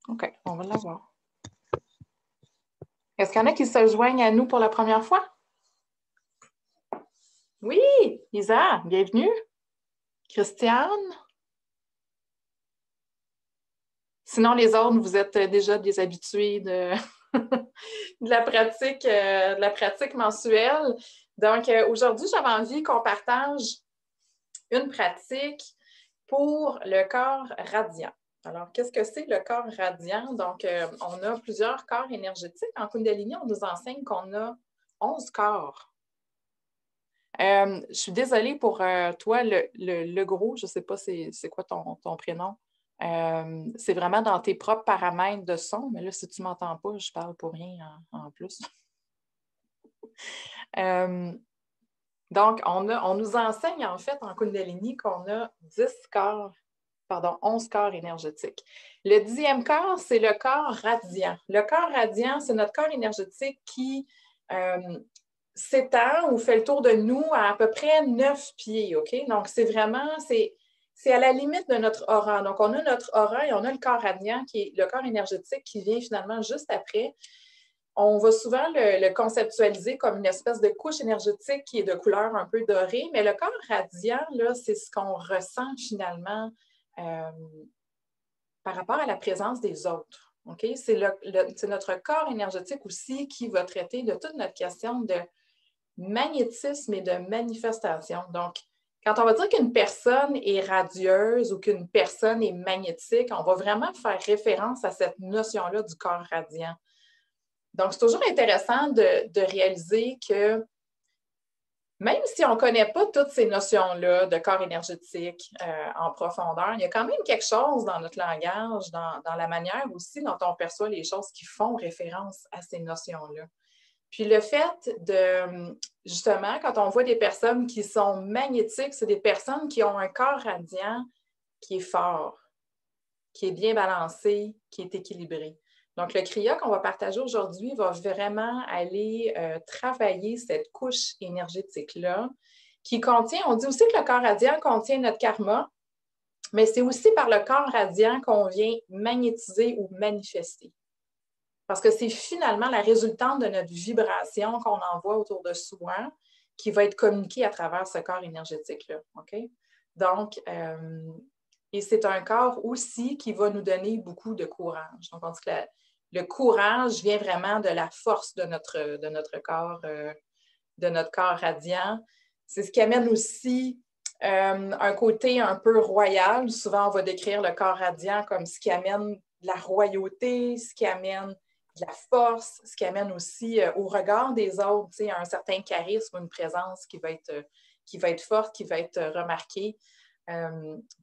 OK, on va l'avoir. Est-ce qu'il y en a qui se joignent à nous pour la première fois? Oui, Isa, bienvenue. Christiane? Sinon, les autres, vous êtes déjà des habitués de, de la pratique mensuelle. Donc, aujourd'hui, j'avais envie qu'on partage une pratique pour le corps radiant. Alors, qu'est-ce que c'est le corps radiant? Donc, on a plusieurs corps énergétiques. En Kundalini, on nous enseigne qu'on a 11 corps. Je suis désolée pour toi, le gros, je ne sais pas c'est quoi ton prénom. C'est vraiment dans tes propres paramètres de son, mais là, si tu ne m'entends pas, je parle pour rien en plus. Donc, on nous enseigne en fait en Kundalini qu'on a 11 corps énergétiques. Le 10e corps, c'est le corps radiant. Le corps radiant, c'est notre corps énergétique qui s'étend ou fait le tour de nous à peu près 9 pieds, OK? Donc, c'est à la limite de notre aura. Donc, on a notre aura et on a le corps radiant, qui est le corps énergétique qui vient finalement juste après. On va souvent le conceptualiser comme une espèce de couche énergétique qui est de couleur un peu dorée, mais le corps radiant, là, c'est ce qu'on ressent finalement par rapport à la présence des autres. Okay? C'est notre corps énergétique aussi qui va traiter de toute notre question de magnétisme et de manifestation. Donc, quand on va dire qu'une personne est radieuse ou qu'une personne est magnétique, on va vraiment faire référence à cette notion-là du corps radiant. Donc, c'est toujours intéressant de réaliser que même si on ne connaît pas toutes ces notions-là de corps énergétique en profondeur, il y a quand même quelque chose dans notre langage, dans la manière aussi dont on perçoit les choses qui font référence à ces notions-là. Puis le fait de, justement, quand on voit des personnes qui sont magnétiques, c'est des personnes qui ont un corps radiant qui est fort, qui est bien balancé, qui est équilibré. Donc, le Kriya qu'on va partager aujourd'hui va vraiment aller travailler cette couche énergétique-là qui contient, on dit aussi que le corps radiant contient notre karma, mais c'est aussi par le corps radiant qu'on vient magnétiser ou manifester. Parce que c'est finalement la résultante de notre vibration qu'on envoie autour de soi qui va être communiquée à travers ce corps énergétique-là. Okay? Donc, et c'est un corps aussi qui va nous donner beaucoup de courage. Donc, on dit que le courage vient vraiment de la force de notre corps radiant. C'est ce qui amène aussi un côté un peu royal. Souvent, on va décrire le corps radiant comme ce qui amène de la royauté, ce qui amène de la force, ce qui amène aussi au regard des autres, un certain charisme, une présence qui va être forte, qui va être remarquée.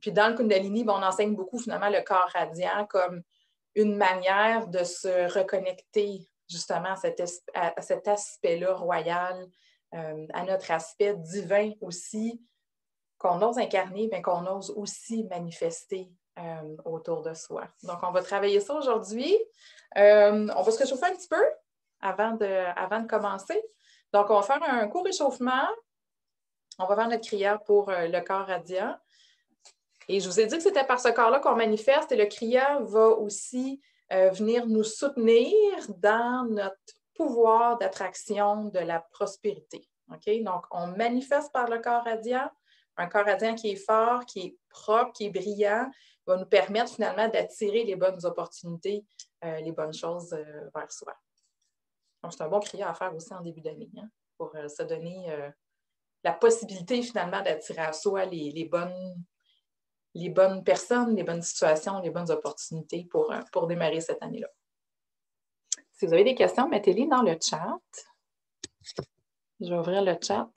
Puis dans le Kundalini, on enseigne beaucoup finalement le corps radiant comme une manière de se reconnecter justement à cet aspect-là royal, à notre aspect divin aussi, qu'on ose incarner, mais qu'on ose aussi manifester autour de soi. Donc, on va travailler ça aujourd'hui. On va se réchauffer un petit peu avant de commencer. Donc, on va faire un court réchauffement. On va faire notre kriya pour le corps radiant. Et je vous ai dit que c'était par ce corps-là qu'on manifeste et le kriya va aussi venir nous soutenir dans notre pouvoir d'attraction de la prospérité. Okay? Donc, on manifeste par le corps radiant. Un corps radiant qui est fort, qui est propre, qui est brillant, va nous permettre finalement d'attirer les bonnes opportunités, les bonnes choses vers soi. Donc, c'est un bon kriya à faire aussi en début d'année, hein, pour se donner la possibilité finalement d'attirer à soi les bonnes personnes, les bonnes situations, les bonnes opportunités pour démarrer cette année-là. Si vous avez des questions, mettez-les dans le chat. Je vais ouvrir le chat.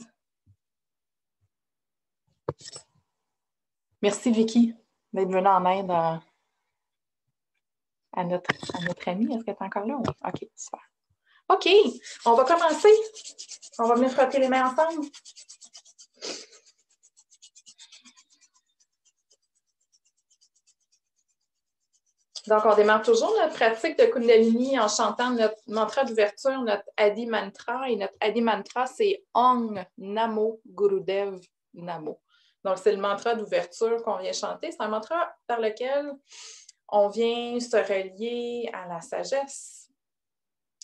Merci, Vicky, d'être venue en aide à notre amie. Est-ce qu'elle est encore là? Oui. OK, super. OK, on va commencer. On va venir frotter les mains ensemble. Donc, on démarre toujours notre pratique de Kundalini en chantant notre mantra d'ouverture, notre Adi Mantra. Et notre Adi Mantra, c'est Om Namo Gurudev Namo. Donc, c'est le mantra d'ouverture qu'on vient chanter. C'est un mantra par lequel On vient se relier à la sagesse,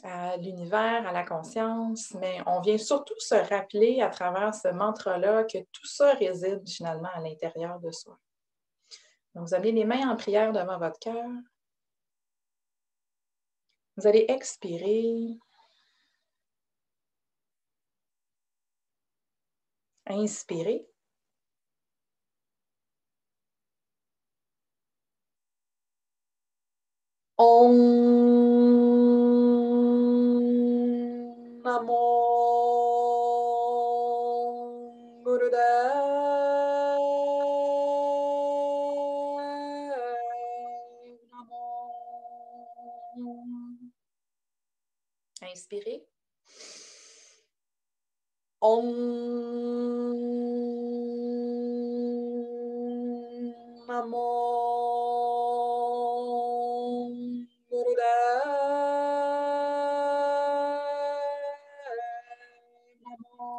à l'univers, à la conscience, mais on vient surtout se rappeler à travers ce mantra-là que tout ça réside finalement à l'intérieur de soi. Donc, vous amenez les mains en prière devant votre cœur. Vous allez expirer. Inspirer. Om Namo Gurudev Namo. Inspirez. Om Namo Gurudev Namo.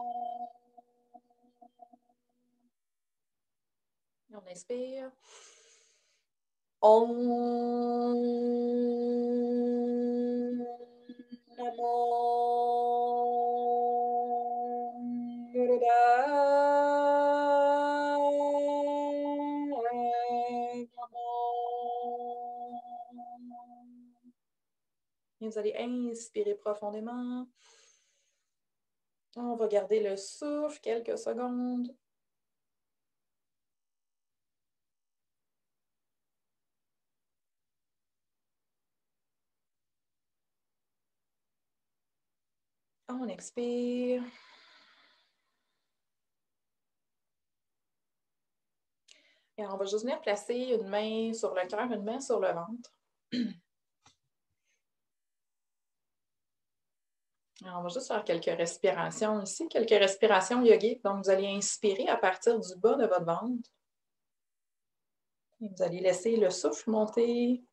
On inspire. Om Namo Gurudev Namo. Et vous allez inspirer profondément. On va garder le souffle quelques secondes. On expire. Et on va juste venir placer une main sur le cœur, une main sur le ventre. Alors, on va juste faire quelques respirations ici, quelques respirations yogiques. Donc, vous allez inspirer à partir du bas de votre ventre. Et vous allez laisser le souffle monter.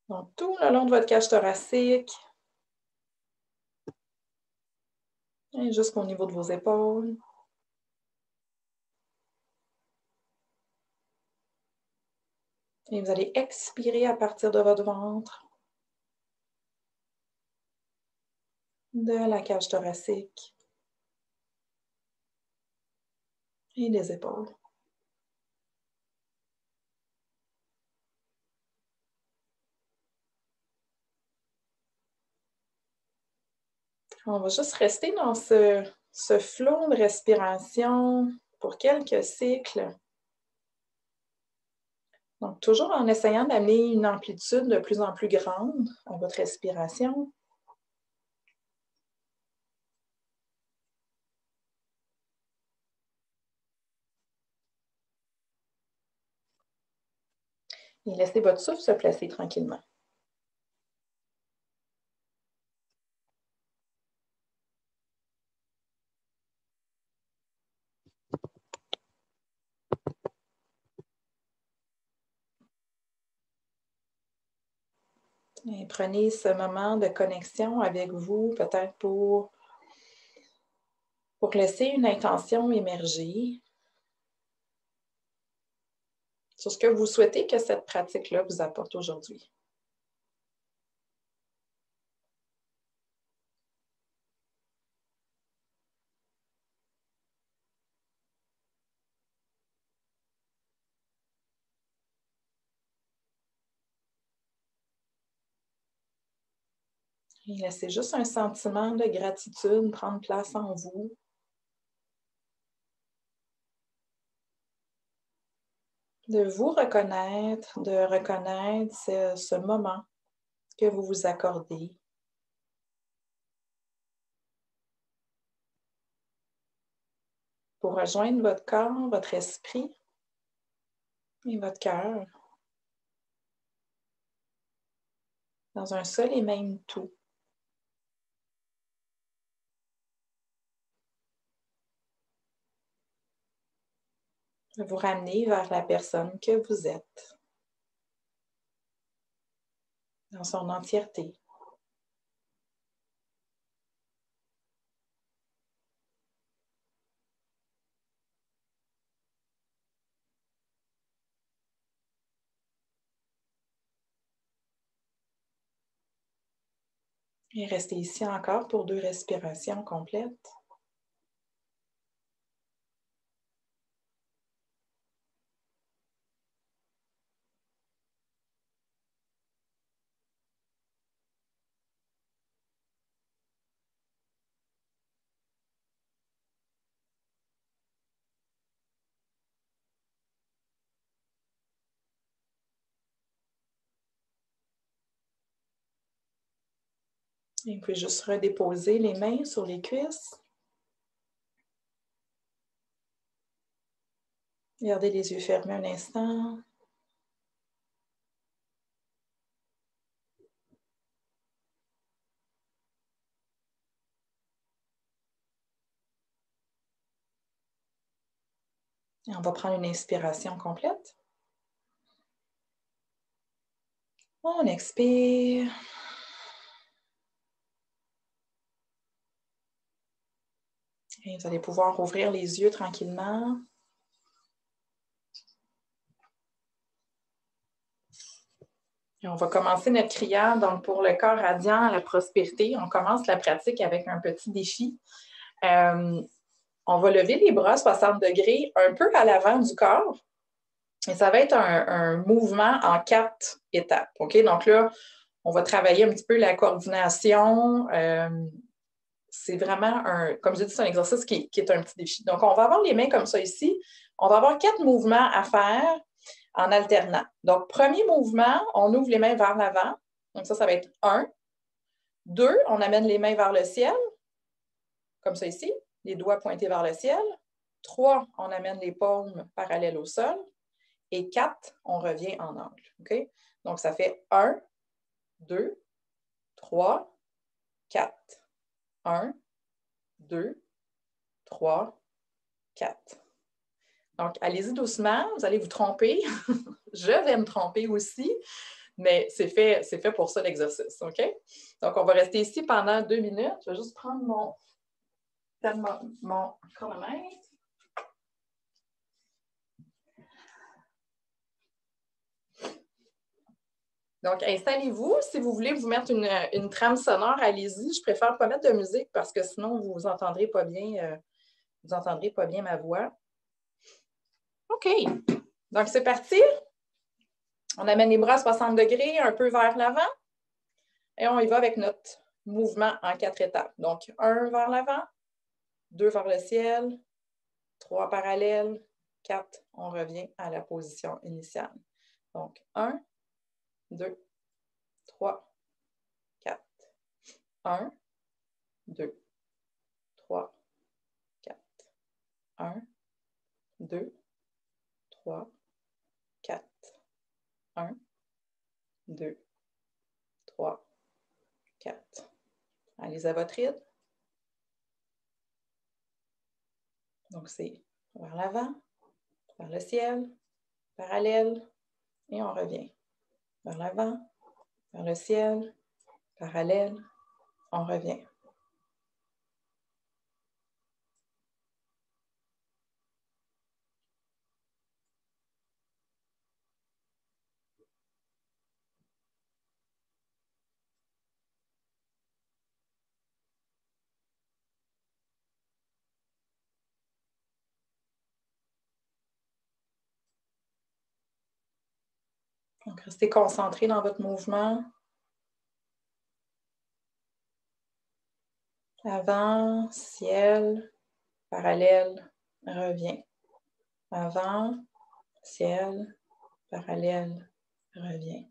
Donc, tout le long de votre cage thoracique. Et jusqu'au niveau de vos épaules. Et vous allez expirer à partir de votre ventre, de la cage thoracique et des épaules. On va juste rester dans ce flot de respiration pour quelques cycles. Donc, toujours en essayant d'amener une amplitude de plus en plus grande à votre respiration. Et laissez votre souffle se placer tranquillement. Et prenez ce moment de connexion avec vous, peut-être pour laisser une intention émerger sur ce que vous souhaitez que cette pratique-là vous apporte aujourd'hui. Et laissez juste un sentiment de gratitude prendre place en vous. De vous reconnaître, de reconnaître ce moment que vous vous accordez. Pour rejoindre votre corps, votre esprit et votre cœur dans un seul et même tout. Vous ramener vers la personne que vous êtes dans son entièreté. Et restez ici encore pour 2 respirations complètes. Et puis juste redéposer les mains sur les cuisses. Gardez les yeux fermés un instant. Et on va prendre une inspiration complète. On expire. Et vous allez pouvoir ouvrir les yeux tranquillement. Et on va commencer notre crière. Donc, pour le corps radiant, la prospérité, on commence la pratique avec un petit défi. On va lever les bras 60 degrés un peu à l'avant du corps. Et ça va être un mouvement en 4 étapes. OK? Donc là, on va travailler un petit peu la coordination. C'est vraiment comme je dis, c'est un exercice qui est un petit défi. Donc, on va avoir les mains comme ça ici. On va avoir 4 mouvements à faire en alternant. Donc, premier mouvement, on ouvre les mains vers l'avant. Donc, ça va être 1. 2, on amène les mains vers le ciel, comme ça ici, les doigts pointés vers le ciel. 3, on amène les paumes parallèles au sol. Et 4, on revient en angle. OK? Donc, ça fait 1, 2, 3, 4. 1, 2, 3, 4. Donc, allez-y doucement, vous allez vous tromper. Je vais me tromper aussi, mais c'est fait pour ça l'exercice. OK? Donc, on va rester ici pendant 2 minutes. Je vais juste prendre mon chronomètre. Donc, installez-vous. Si vous voulez vous mettre une trame sonore, allez-y. Je préfère ne pas mettre de musique parce que sinon, vous n'entendrez pas bien, ma voix. OK. Donc, c'est parti. On amène les bras à 60 degrés, un peu vers l'avant. Et on y va avec notre mouvement en 4 étapes. Donc, 1 vers l'avant, 2 vers le ciel, 3 parallèles, 4, on revient à la position initiale. Donc, 1, 2, 3, 4. 1, 2, 3, 4. 1, 2, 3, 4. 1, 2, 3, 4. Allez à votre rythme. Donc, c'est vers l'avant, vers le ciel, parallèle, et on revient. Vers l'avant, vers le ciel, parallèle, on revient. Donc, restez concentré dans votre mouvement. Avant, ciel, parallèle, revient. Avant, ciel, parallèle, revient.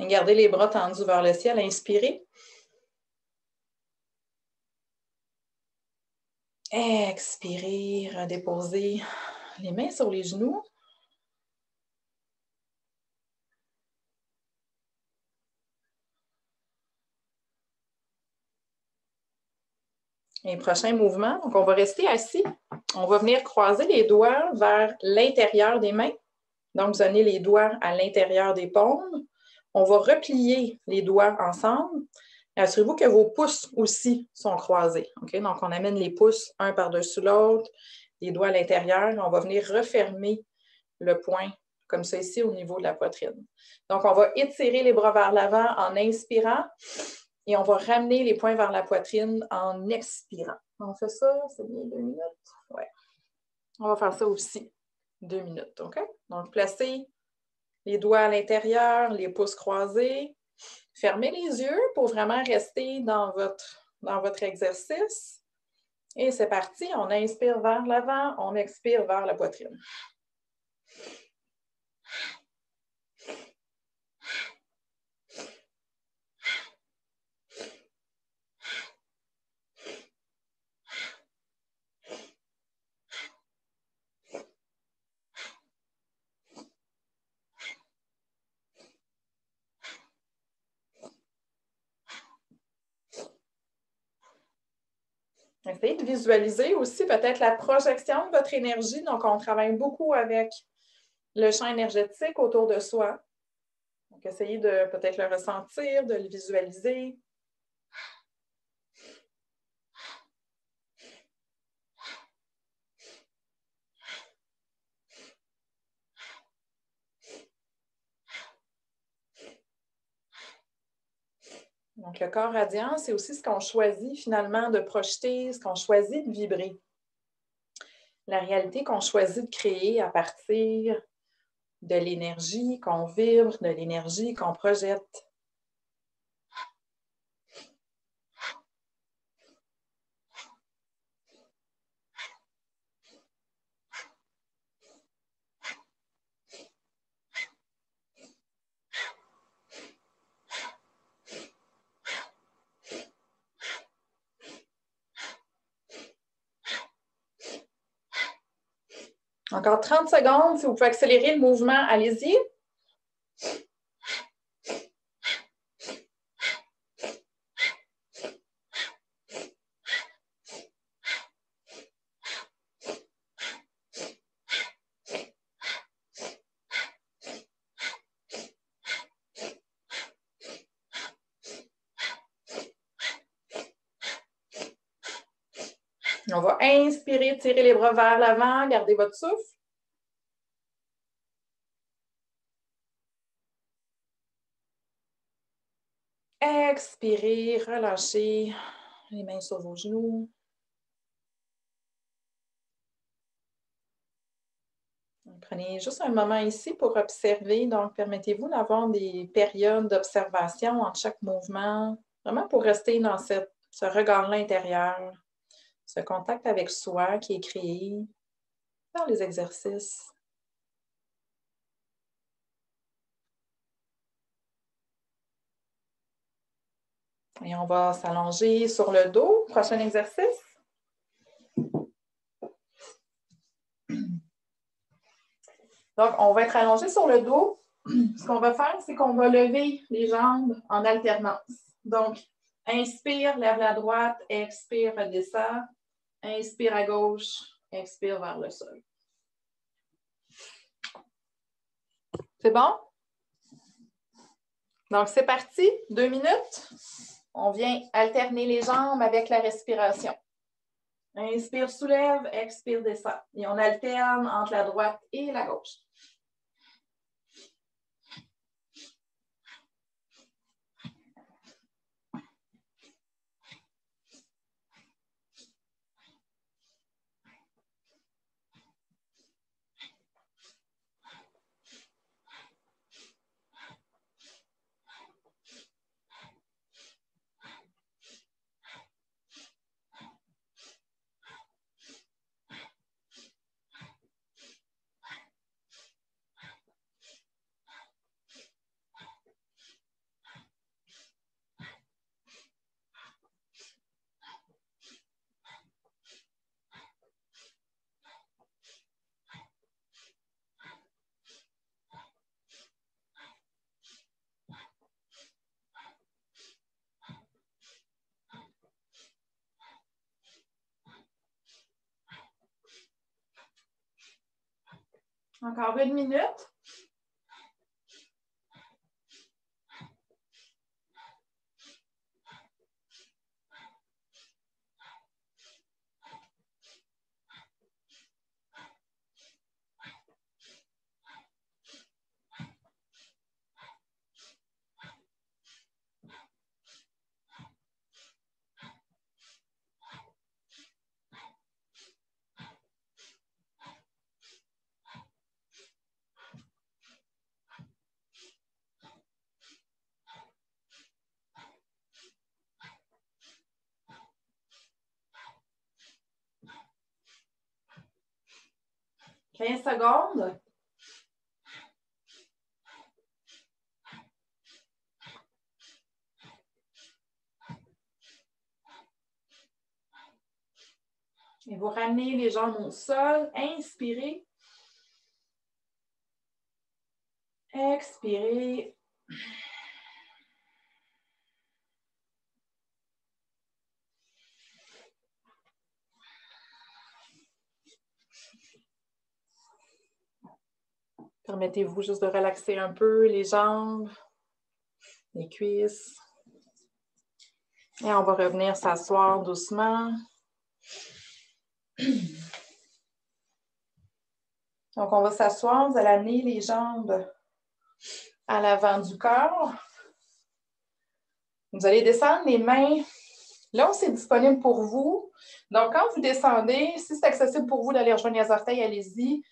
Et gardez les bras tendus vers le ciel. Inspirez. Expirez, redéposez les mains sur les genoux. Et prochain mouvement, donc on va rester assis. On va venir croiser les doigts vers l'intérieur des mains. Donc, vous donnez les doigts à l'intérieur des paumes. On va replier les doigts ensemble. Assurez-vous que vos pouces aussi sont croisés. Okay? Donc, on amène les pouces un par-dessus l'autre, les doigts à l'intérieur. On va venir refermer le poing comme ça ici au niveau de la poitrine. Donc, on va étirer les bras vers l'avant en inspirant et on va ramener les poings vers la poitrine en expirant. On fait ça, c'est bien 2 minutes? Oui. On va faire ça aussi 2 minutes, OK? Donc, placez les doigts à l'intérieur, les pouces croisés. Fermez les yeux pour vraiment rester dans votre exercice. Et c'est parti. On inspire vers l'avant, on expire vers la poitrine. Essayez de visualiser aussi peut-être la projection de votre énergie. Donc, on travaille beaucoup avec le champ énergétique autour de soi. Donc, essayez de peut-être le ressentir, de le visualiser. Donc, le corps radiant, c'est aussi ce qu'on choisit finalement de projeter, ce qu'on choisit de vibrer. La réalité qu'on choisit de créer à partir de l'énergie qu'on vibre, de l'énergie qu'on projette. Encore 30 secondes. Si vous pouvez accélérer le mouvement, allez-y. On va inspirer, tirer les bras vers l'avant, gardez votre souffle. Expirez, relâchez les mains sur vos genoux. Prenez juste un moment ici pour observer. Donc, permettez-vous d'avoir des périodes d'observation entre chaque mouvement, vraiment pour rester dans ce regard-là intérieur, ce contact avec soi qui est créé dans les exercices. Et on va s'allonger sur le dos. Prochain exercice. Donc, on va être allongé sur le dos. Ce qu'on va faire, c'est qu'on va lever les jambes en alternance. Donc, inspire, lève la droite, expire, redescend. Inspire à gauche, expire vers le sol. C'est bon? Donc, c'est parti. 2 minutes. On vient alterner les jambes avec la respiration. Inspire, soulève, expire, descend. Et on alterne entre la droite et la gauche. Encore 1 minute. « 15 secondes. Et vous ramenez les jambes au sol. Inspirez. Expirez. Permettez-vous juste de relaxer un peu les jambes, les cuisses. Et on va revenir s'asseoir doucement. Donc, on va s'asseoir. Vous allez amener les jambes à l'avant du corps. Vous allez descendre les mains là où c'est disponible pour vous. Donc, quand vous descendez, si c'est accessible pour vous d'aller rejoindre les orteils, allez-y.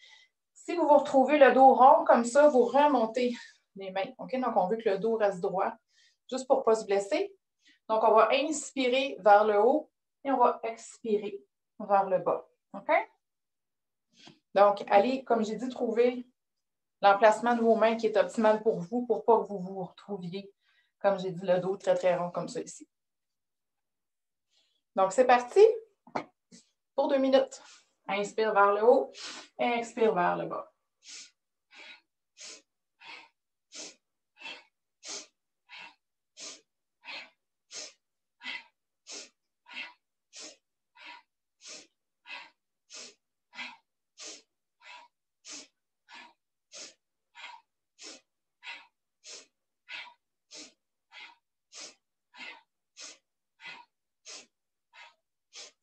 Si vous vous retrouvez le dos rond comme ça, vous remontez les mains. OK? Donc, on veut que le dos reste droit, juste pour ne pas se blesser. Donc, on va inspirer vers le haut et on va expirer vers le bas. OK? Donc, allez, comme j'ai dit, trouver l'emplacement de vos mains qui est optimal pour vous pour ne pas que vous vous retrouviez, comme j'ai dit, le dos très, très rond comme ça ici. Donc, c'est parti pour 2 minutes. Inspire vers le haut, expire vers le bas.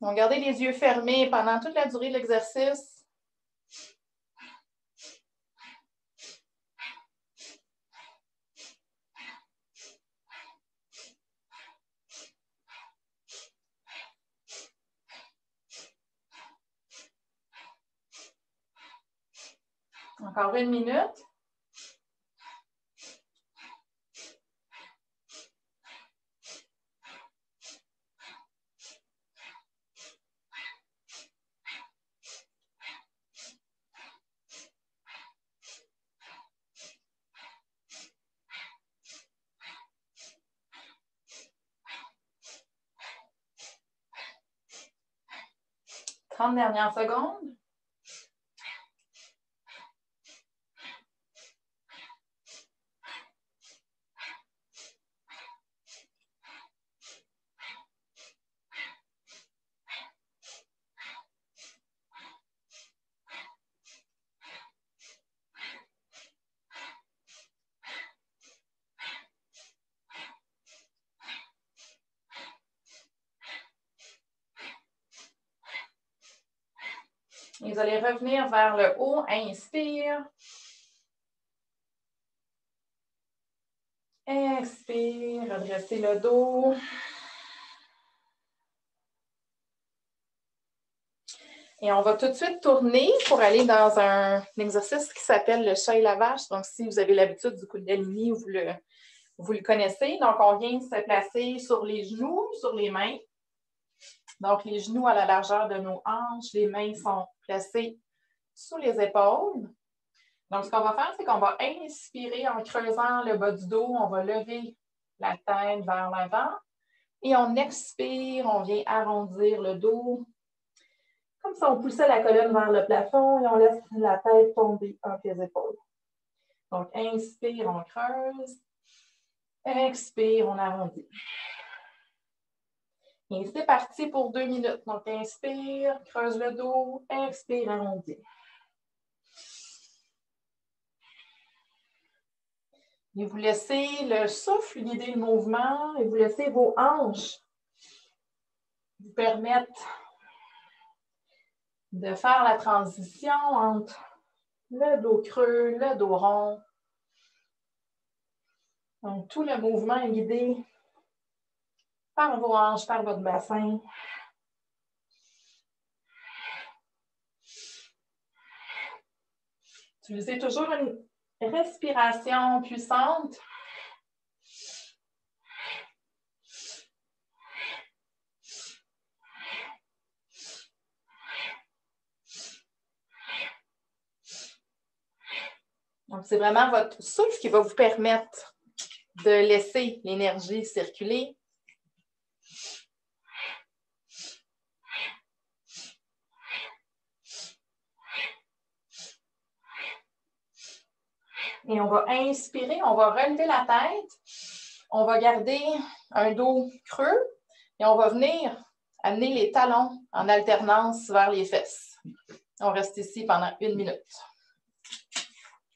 Donc, gardez les yeux fermés pendant toute la durée de l'exercice. Encore 1 minute. « 30 dernières secondes. Et vous allez revenir vers le haut. Inspire. Expire. Redressez le dos. Et on va tout de suite tourner pour aller dans un exercice qui s'appelle le chat et la vache. Donc, si vous avez l'habitude du Kundalini, vous le connaissez. Donc, on vient se placer sur les genoux, sur les mains. Donc, les genoux à la largeur de nos hanches. Les mains sont placées sous les épaules. Donc, ce qu'on va faire, c'est qu'on va inspirer en creusant le bas du dos. On va lever la tête vers l'avant. Et on expire, on vient arrondir le dos. Comme si on poussait la colonne vers le plafond et on laisse la tête tomber entre les épaules. Donc, inspire, on creuse. Expire, on arrondit. Et c'est parti pour 2 minutes. Donc, inspire, creuse le dos, expire, arrondis. Et vous laissez le souffle guider le mouvement et vous laissez vos hanches vous permettre de faire la transition entre le dos creux, le dos rond. Donc, tout le mouvement est guidé par vos hanches, par votre bassin. Utilisez toujours une respiration puissante. Donc, c'est vraiment votre souffle qui va vous permettre de laisser l'énergie circuler. Et on va inspirer, on va relever la tête. On va garder un dos creux et on va venir amener les talons en alternance vers les fesses. On reste ici pendant 1 minute.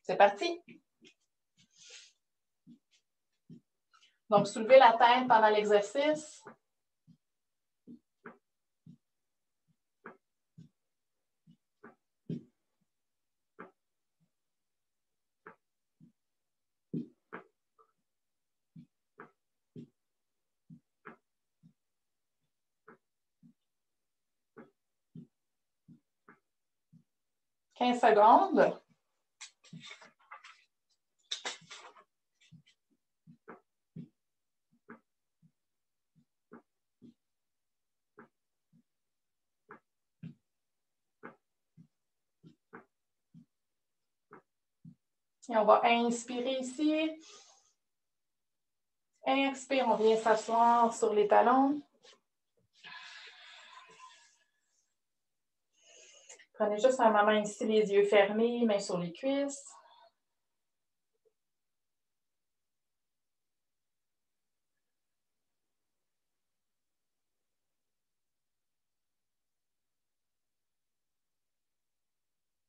C'est parti. Donc, soulevez la tête pendant l'exercice. « 15 secondes. Et on va inspirer ici. Expire, on vient s'asseoir sur les talons. Prenez juste un moment ici, les yeux fermés, mains sur les cuisses.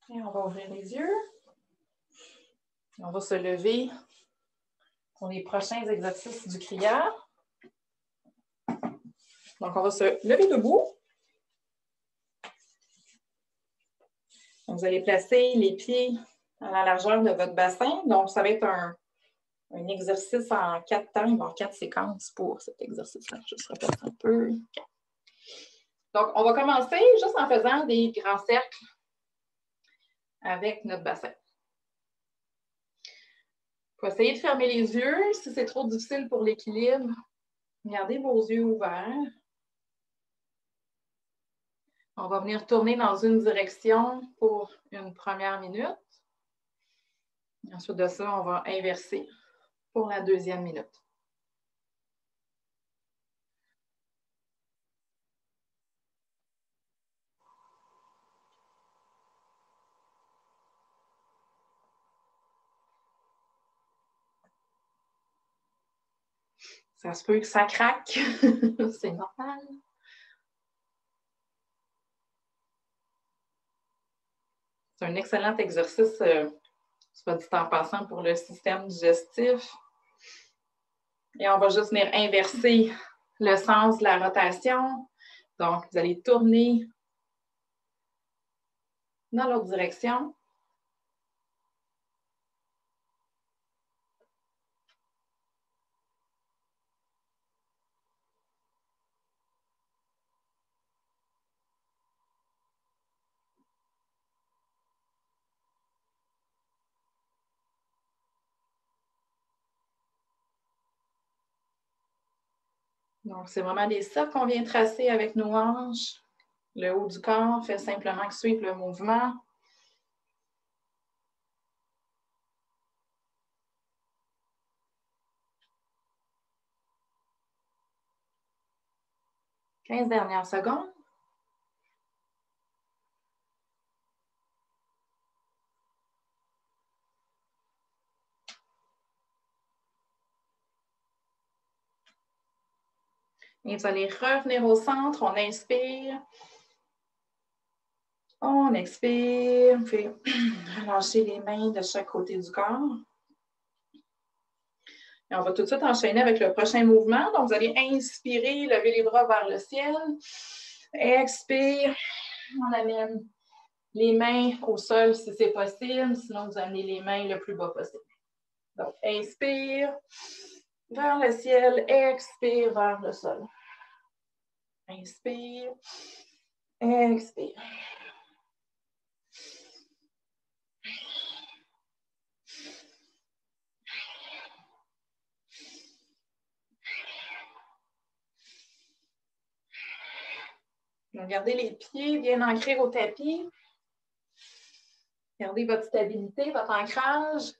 Et on va ouvrir les yeux. On va se lever pour les prochains exercices du crieur. Donc, on va se lever debout. Donc, vous allez placer les pieds à la largeur de votre bassin. Donc, ça va être un exercice en 4 temps. Il va y avoir 4 séquences pour cet exercice-là. Je se répète un peu. Donc, on va commencer juste en faisant des grands cercles avec notre bassin. Il faut essayer de fermer les yeux. Si c'est trop difficile pour l'équilibre, gardez vos yeux ouverts. On va venir tourner dans une direction pour une première minute. Ensuite de ça, on va inverser pour la deuxième minute. Ça se peut que ça craque. C'est normal. C'est un excellent exercice, soit dit en passant, pour le système digestif. Et on va juste venir inverser le sens de la rotation. Donc, vous allez tourner dans l'autre direction. Donc, c'est vraiment des cercles qu'on vient tracer avec nos hanches. Le haut du corps fait simplement que suivre le mouvement. « 15 dernières secondes. Et vous allez revenir au centre. On inspire. On expire. Puis relâchez les mains de chaque côté du corps. Et on va tout de suite enchaîner avec le prochain mouvement. Donc, vous allez inspirer, lever les bras vers le ciel. Expire. On amène les mains au sol si c'est possible. Sinon, vous amenez les mains le plus bas possible. Donc, inspire vers le ciel. Expire vers le sol. Inspire. Expire. Donc, gardez les pieds bien ancrés au tapis. Gardez votre stabilité, votre ancrage.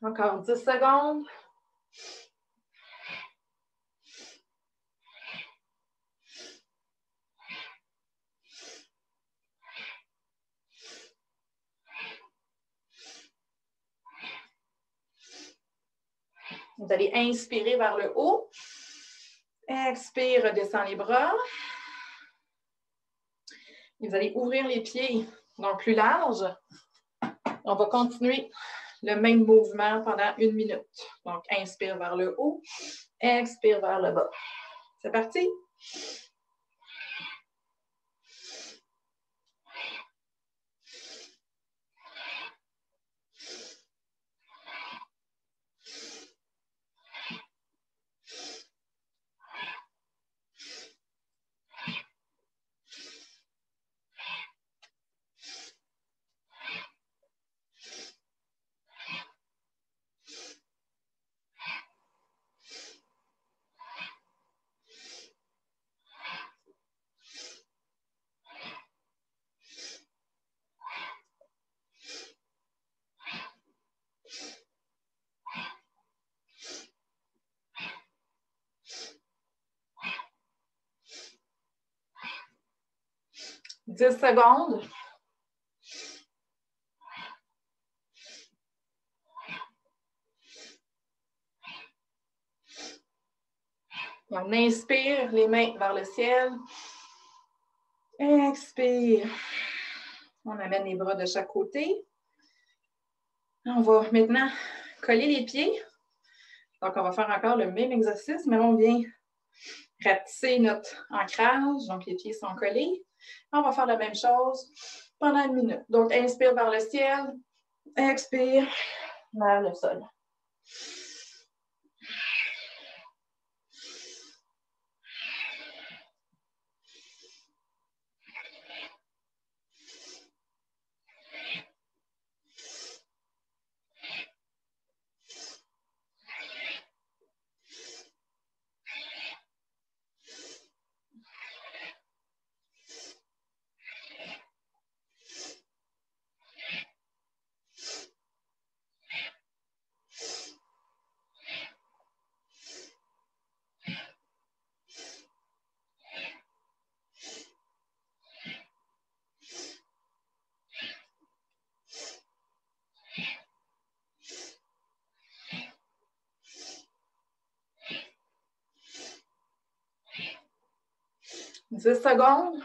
Encore 10 secondes. Vous allez inspirer vers le haut. Expire, redescend les bras. Et vous allez ouvrir les pieds, donc plus large. On va continuer le même mouvement pendant 1 minute. Donc, inspire vers le haut, expire vers le bas. C'est parti? « 10 secondes. On inspire, les mains vers le ciel. Expire. On amène les bras de chaque côté. On va maintenant coller les pieds. Donc, on va faire encore le même exercice, mais on vient rapetisser notre ancrage. Donc, les pieds sont collés. On va faire la même chose pendant 1 minute. Donc, inspire vers le ciel. Expire vers le sol. « 10 secondes.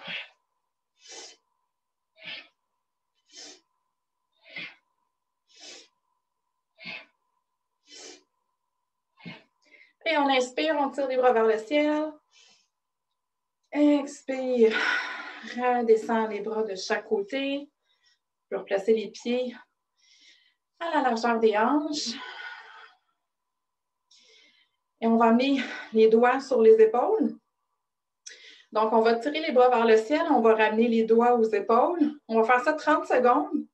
Et on inspire, on tire les bras vers le ciel. Expire. Redescend les bras de chaque côté. Je vais replacer les pieds à la largeur des hanches. Et on va amener les doigts sur les épaules. Donc, on va tirer les bras vers le ciel. On va ramener les doigts aux épaules. On va faire ça 30 secondes,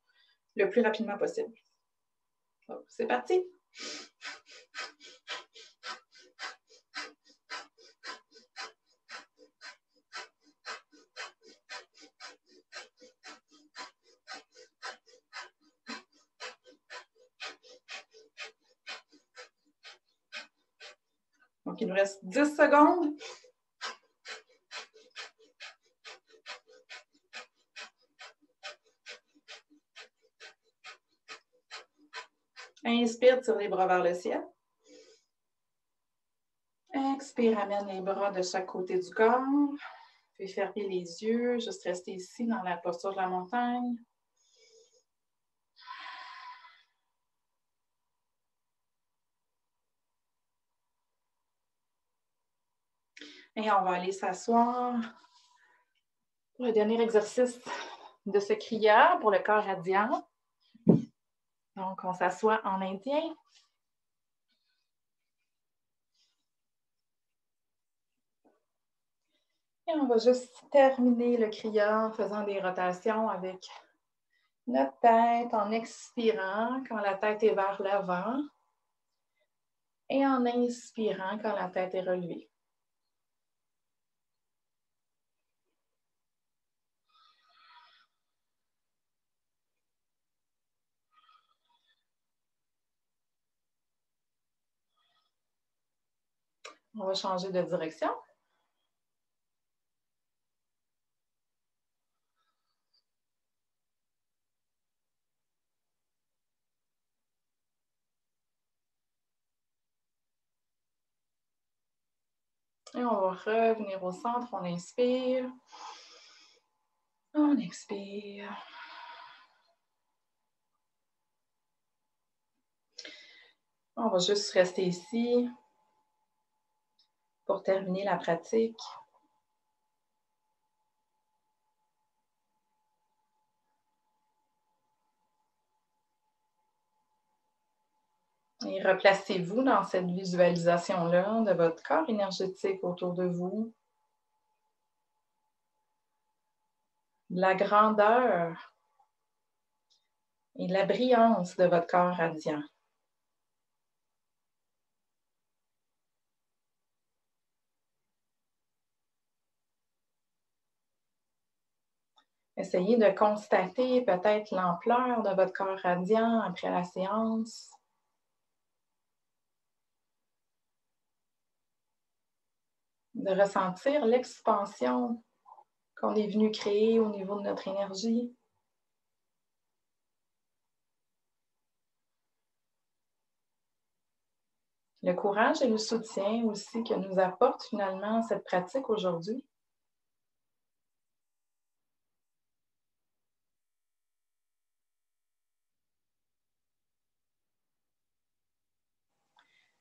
le plus rapidement possible. C'est parti. Donc, il nous reste 10 secondes. Inspire, tire les bras vers le ciel. Expire, amène les bras de chaque côté du corps. Puis fermer les yeux, juste rester ici dans la posture de la montagne. Et on va aller s'asseoir pour le dernier exercice de ce kriya pour le corps radiant. Donc, on s'assoit en indien. Et on va juste terminer le kriya en faisant des rotations avec notre tête, en expirant quand la tête est vers l'avant et en inspirant quand la tête est relevée. On va changer de direction. Et on va revenir au centre. On inspire. On expire. On va juste rester ici pour terminer la pratique. Et replacez-vous dans cette visualisation-là de votre corps énergétique autour de vous. La grandeur et la brillance de votre corps radiant. Essayez de constater peut-être l'ampleur de votre corps radiant après la séance. De ressentir l'expansion qu'on est venu créer au niveau de notre énergie. Le courage et le soutien aussi que nous apporte finalement cette pratique aujourd'hui.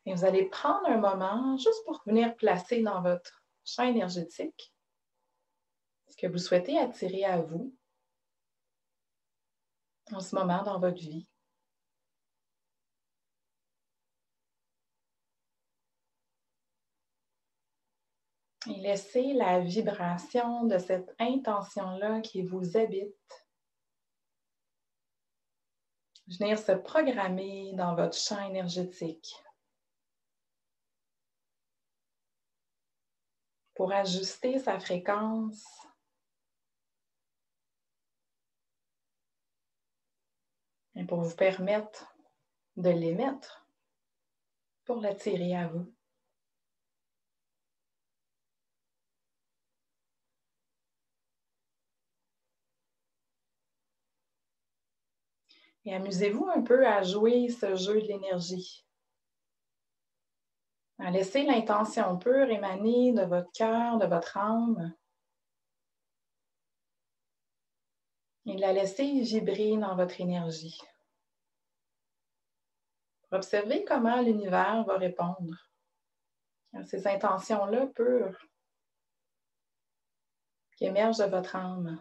Et vous allez prendre un moment juste pour venir placer dans votre champ énergétique ce que vous souhaitez attirer à vous en ce moment dans votre vie. Et laissez la vibration de cette intention-là qui vous habite venir se programmer dans votre champ énergétique pour ajuster sa fréquence et pour vous permettre de l'émettre pour l'attirer à vous. Et amusez-vous un peu à jouer ce jeu de l'énergie. À laisser l'intention pure émaner de votre cœur, de votre âme. Et la laisser vibrer dans votre énergie. Observez comment l'univers va répondre à ces intentions-là pures qui émergent de votre âme.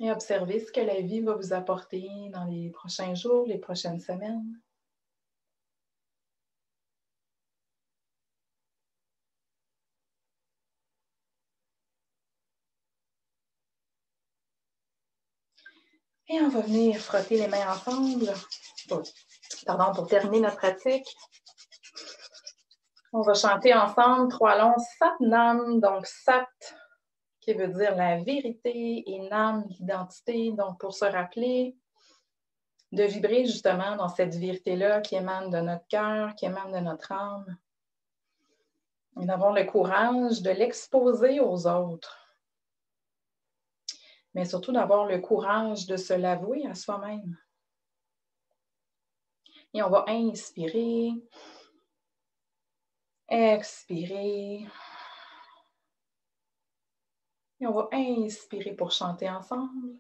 Et observez ce que la vie va vous apporter dans les prochains jours, les prochaines semaines. Et on va venir frotter les mains ensemble. Pour terminer notre pratique. On va chanter ensemble 3 longs Sat Nam, donc Sat qui veut dire la vérité et Nam, l'identité. Donc pour se rappeler de vibrer justement dans cette vérité-là qui émane de notre cœur, qui émane de notre âme. Et d'avoir le courage de l'exposer aux autres. mais surtout d'avoir le courage de se l'avouer à soi-même. Et on va inspirer, expirer. Et on va inspirer pour chanter ensemble.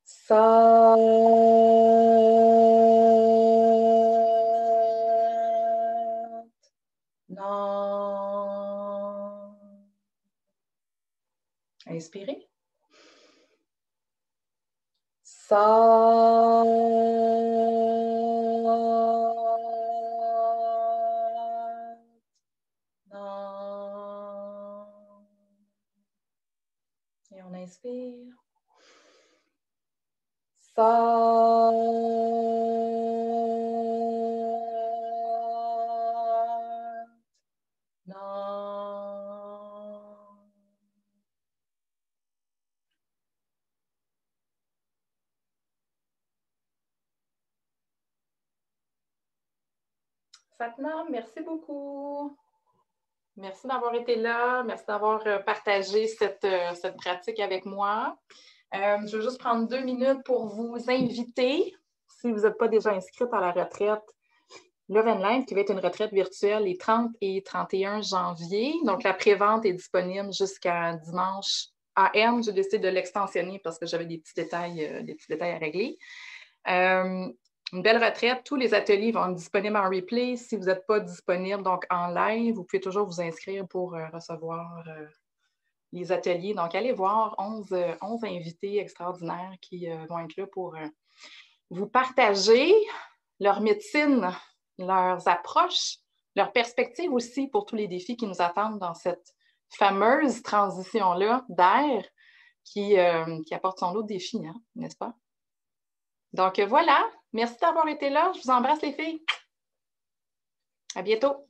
Sat Nam. Inspirez. Sat Nam. Et on inspire. Sat Nam. Satnam, merci beaucoup. Merci d'avoir été là. Merci d'avoir partagé cette pratique avec moi. Je vais juste prendre 2 minutes pour vous inviter, si vous n'êtes pas déjà inscrite à la retraite Love and Life, qui va être une retraite virtuelle les 30 et 31 janvier. Donc, la prévente est disponible jusqu'à dimanche AM. J'ai décidé de l'extensionner parce que j'avais des petits détails à régler. Une belle retraite. Tous les ateliers vont être disponibles en replay. Si vous n'êtes pas disponible donc en live, vous pouvez toujours vous inscrire pour recevoir les ateliers. Donc, allez voir 11 invités extraordinaires qui vont être là pour vous partager leur médecine, leurs approches, leurs perspectives aussi pour tous les défis qui nous attendent dans cette fameuse transition-là d'air qui apporte son lot de défis, hein, n'est-ce pas? Donc voilà, merci d'avoir été là. Je vous embrasse les filles. À bientôt.